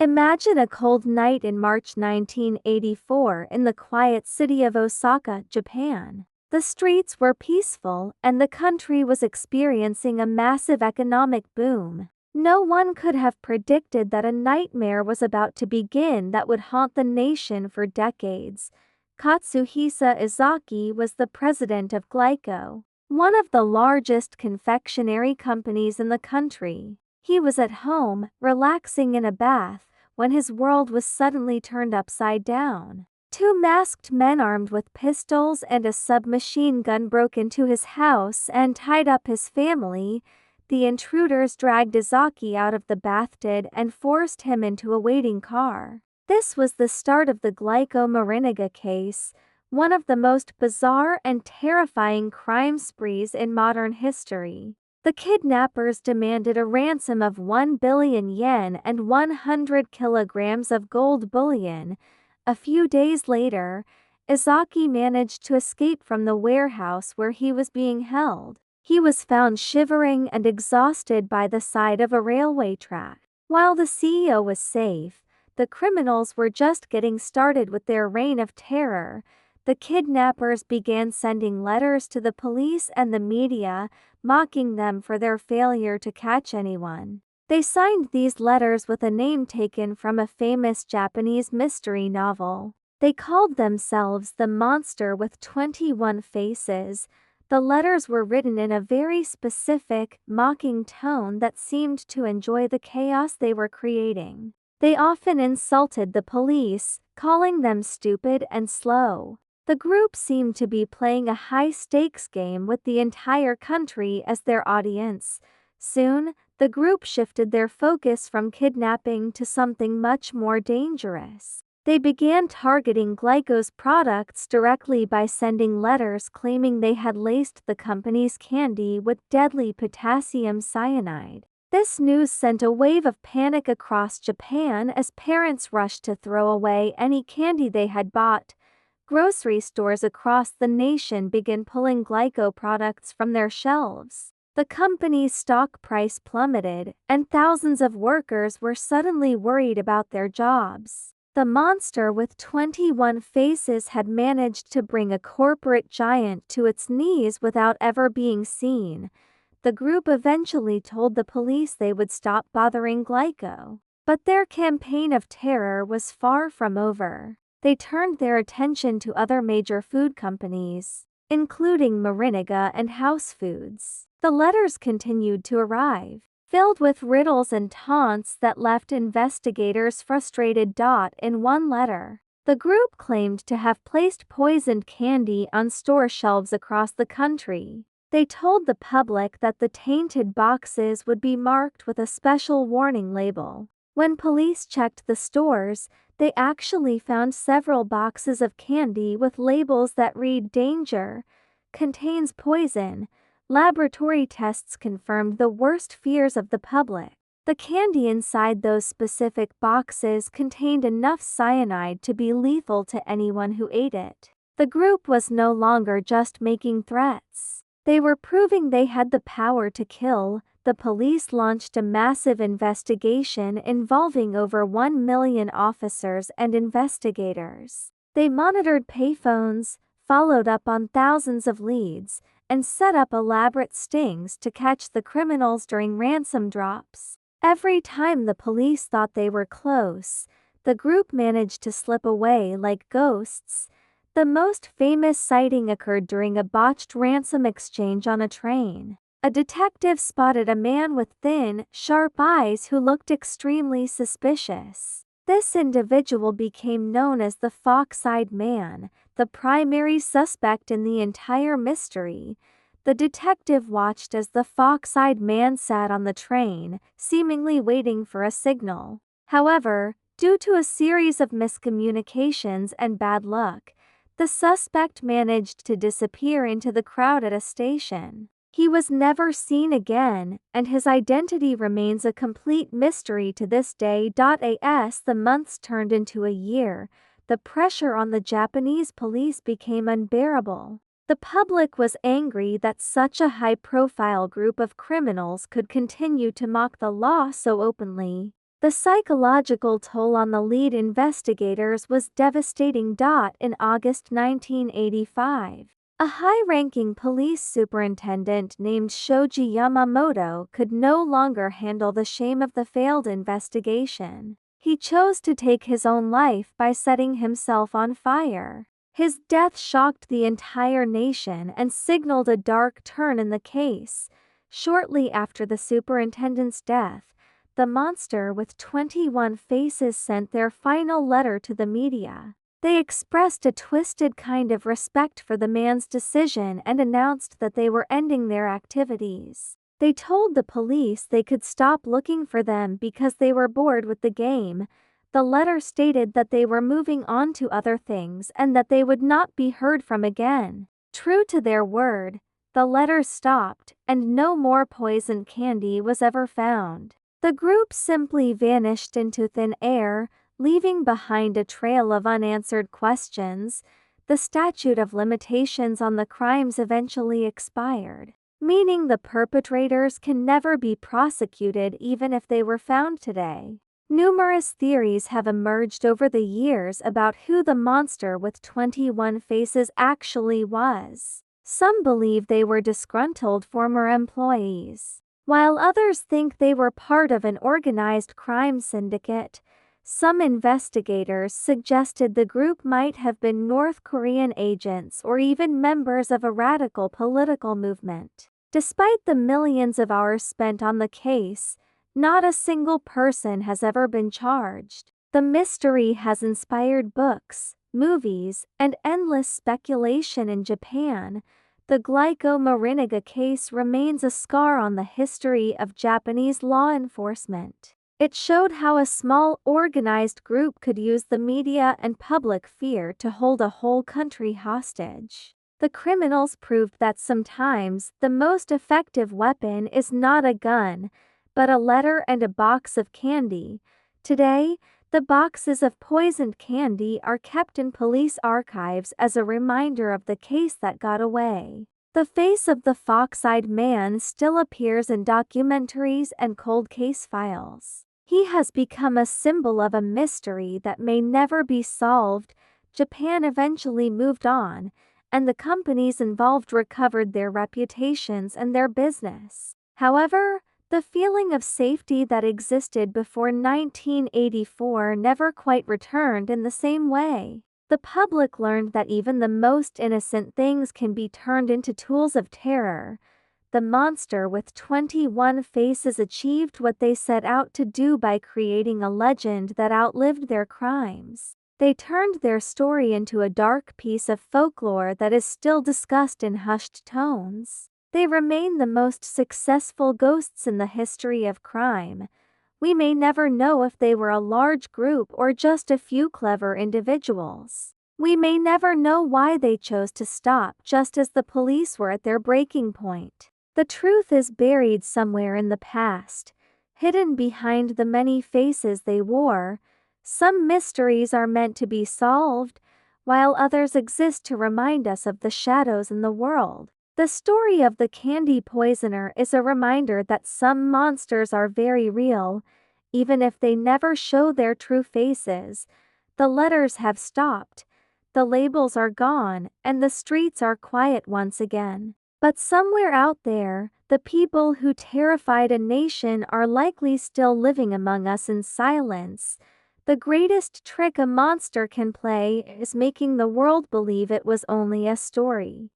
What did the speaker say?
Imagine a cold night in March 1984 in the quiet city of Osaka, Japan. The streets were peaceful, and the country was experiencing a massive economic boom. No one could have predicted that a nightmare was about to begin that would haunt the nation for decades. Katsuhisa Glico was the president of Glico, one of the largest confectionery companies in the country. He was at home, relaxing in a bath, when his world was suddenly turned upside down. Two masked men armed with pistols and a submachine gun broke into his house and tied up his family. The intruders dragged Glico out of the bathtub and forced him into a waiting car. This was the start of the Glico-Morinaga case, one of the most bizarre and terrifying crime sprees in modern history. The kidnappers demanded a ransom of 1 billion yen and 100 kilograms of gold bullion. A few days later, Glico managed to escape from the warehouse where he was being held. He was found shivering and exhausted by the side of a railway track. While the CEO was safe, the criminals were just getting started with their reign of terror. The kidnappers began sending letters to the police and the media, mocking them for their failure to catch anyone. They signed these letters with a name taken from a famous Japanese mystery novel. They called themselves the Monster with 21 Faces. The letters were written in a very specific, mocking tone that seemed to enjoy the chaos they were creating. They often insulted the police, calling them stupid and slow. The group seemed to be playing a high-stakes game with the entire country as their audience. Soon, the group shifted their focus from kidnapping to something much more dangerous. They began targeting Glico's products directly by sending letters claiming they had laced the company's candy with deadly potassium cyanide. This news sent a wave of panic across Japan as parents rushed to throw away any candy they had bought. Grocery stores across the nation began pulling Glico products from their shelves. The company's stock price plummeted, and thousands of workers were suddenly worried about their jobs. The monster with 21 faces had managed to bring a corporate giant to its knees without ever being seen. The group eventually told the police they would stop bothering Glico. But their campaign of terror was far from over. They turned their attention to other major food companies, including Morinaga and House Foods. The letters continued to arrive, filled with riddles and taunts that left investigators frustrated. In one letter, the group claimed to have placed poisoned candy on store shelves across the country. They told the public that the tainted boxes would be marked with a special warning label. When police checked the stores, they actually found several boxes of candy with labels that read "Danger, contains poison." Laboratory tests confirmed the worst fears of the public. The candy inside those specific boxes contained enough cyanide to be lethal to anyone who ate it. The group was no longer just making threats. They were proving they had the power to kill. The police launched a massive investigation involving over 1 million officers and investigators. They monitored payphones, followed up on thousands of leads, and set up elaborate stings to catch the criminals during ransom drops. Every time the police thought they were close, the group managed to slip away like ghosts. The most famous sighting occurred during a botched ransom exchange on a train. A detective spotted a man with thin, sharp eyes who looked extremely suspicious. This individual became known as the Fox-Eyed Man, the primary suspect in the entire mystery. The detective watched as the Fox-Eyed Man sat on the train, seemingly waiting for a signal. However, due to a series of miscommunications and bad luck, the suspect managed to disappear into the crowd at a station. He was never seen again, and his identity remains a complete mystery to this day. As the months turned into a year, the pressure on the Japanese police became unbearable. The public was angry that such a high-profile group of criminals could continue to mock the law so openly. The psychological toll on the lead investigators was devastating. In August 1985, a high-ranking police superintendent named Shoji Yamamoto could no longer handle the shame of the failed investigation. He chose to take his own life by setting himself on fire. His death shocked the entire nation and signaled a dark turn in the case. Shortly after the superintendent's death, the monster with 21 faces sent their final letter to the media. They expressed a twisted kind of respect for the man's decision and announced that they were ending their activities. They told the police they could stop looking for them because they were bored with the game. The letter stated that they were moving on to other things and that they would not be heard from again. True to their word, the letter stopped, and no more poisoned candy was ever found. The group simply vanished into thin air, leaving behind a trail of unanswered questions. The statute of limitations on the crimes eventually expired, meaning the perpetrators can never be prosecuted even if they were found today. Numerous theories have emerged over the years about who the monster with 21 faces actually was. Some believe they were disgruntled former employees, while others think they were part of an organized crime syndicate. Some investigators suggested the group might have been North Korean agents or even members of a radical political movement. Despite the millions of hours spent on the case, not a single person has ever been charged. The mystery has inspired books, movies, and endless speculation in Japan. The Glico-Morinaga case remains a scar on the history of Japanese law enforcement. It showed how a small, organized group could use the media and public fear to hold a whole country hostage. The criminals proved that sometimes the most effective weapon is not a gun, but a letter and a box of candy. Today, the boxes of poisoned candy are kept in police archives as a reminder of the case that got away. The face of the fox-eyed man still appears in documentaries and cold case files. He has become a symbol of a mystery that may never be solved. Japan eventually moved on, and the companies involved recovered their reputations and their business. However, the feeling of safety that existed before 1984 never quite returned in the same way. The public learned that even the most innocent things can be turned into tools of terror. The monster with 21 faces achieved what they set out to do by creating a legend that outlived their crimes. They turned their story into a dark piece of folklore that is still discussed in hushed tones. They remain the most successful ghosts in the history of crime. We may never know if they were a large group or just a few clever individuals. We may never know why they chose to stop just as the police were at their breaking point. The truth is buried somewhere in the past, hidden behind the many faces they wore. Some mysteries are meant to be solved, while others exist to remind us of the shadows in the world. The story of the candy poisoner is a reminder that some monsters are very real, even if they never show their true faces. The letters have stopped, the labels are gone, and the streets are quiet once again. But somewhere out there, the people who terrified a nation are likely still living among us in silence. The greatest trick a monster can play is making the world believe it was only a story.